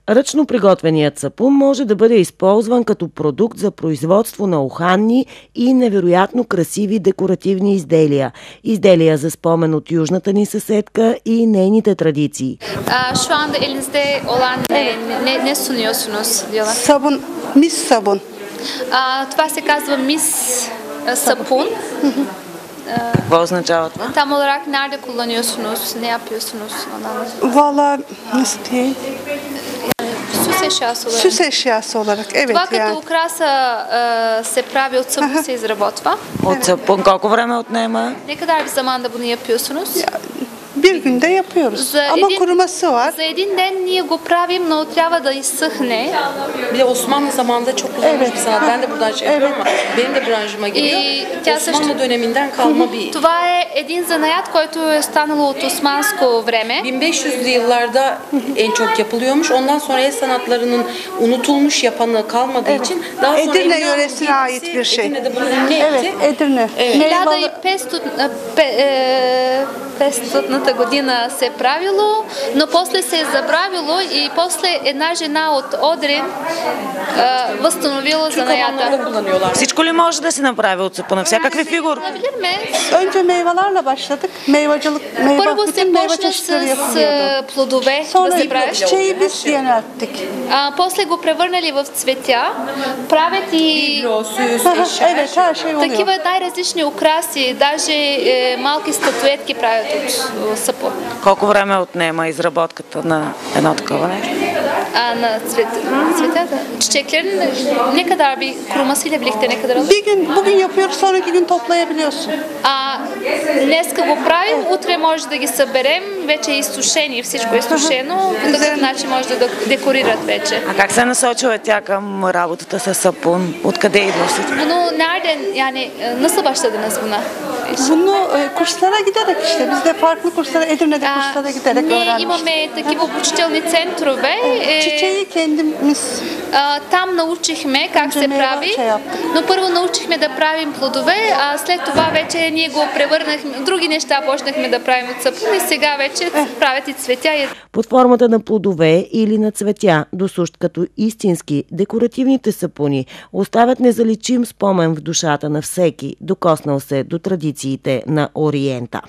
Ръчно приготвеният сапун може да бъде използван като продукт за производство на уханни и невероятно красиви декоративни изделия. Изделия за спомен от южната ни съседка и нейните традиции. Şu anda elinizde olan ne sunuyorsunuz diyorlar? Sabun, mis sabun. Това се казва мис сапун. Какво означава това? Tam olarak nerede kullanıyorsunuz? Ne yapıyorsunuz? Valla nasıl diyeyim? Süs eşyası olarak. Süs eşyası olarak, evet Това като yani. украса се прави от сапун, се изработва. От сапун колко време отнема? Ne kadar bir zamanda bunu yapıyorsunuz? Bir günde yapıyoruz ama kuruması var. За един ден ние го правим, но трябва да изсъхне. Bir de Osmanlı zamanında çok kullanılmış bir sanat. Ben de buradan şey yapıyorum ama benim de branşıma giriyor. Osmanlı döneminden kalma bir. Това е един занаят, който е станало от османско време. 1500'lü yıllarda en çok yapılıyormuş. Ondan sonra el sanatlarının unutulmuş yapanı kalmadığı için daha sonra Edirne yöresine ait bir şey. Edirne'de bunu ünlü Evet, etti. Edirne. 1500-та година се е правило, но после се е забравило и после една жена от Одрин възстановила занаята. Всичко ли може да се направи от сапуна? Всякакви фигури? Önce meyvelerle başladık. Първо се Bütün meyve почна çeşitleri с yapılıyordu. плодове да Sonra се прави. çiçeği biz yönelttik. После го превърнали в цветя, правят и Evet, her şey oluyor. такива най-различни украси, даже малки статуетки правят от сапун. Колко време отнема изработката на едно такова нещо? На цветята. Çiçeklerin ne kadar bir kurumasıyla birlikte ne kadar alır? Bugün yapıyoruz, sonraki gün toplayabiliyorsun. Днеска го правим, утре може да ги съберем, вече е изсушени, всичко е изсушено, по такъв начин може да декорират вече. А как се насочила тя към работата с сапун? Откъде идва всичко? Bunu nereden, yani nasıl başladınız buna? Bunu kurslara giderek işte, biz de farklı kurslara, Edirne'de kurslara giderek Ние öğrenmiştik. имаме такива обучителни центрове. Çiçeği kendimiz Там научихме как се прави, но първо научихме да правим плодове, а след това вече ние го превърнахме, други неща почнахме да правим от сапун и сега вече правят и цветя. Под формата на плодове или на цветя, досущ като истински, декоративните сапуни оставят незаличим спомен в душата на всеки, докоснал се до традициите на Ориента.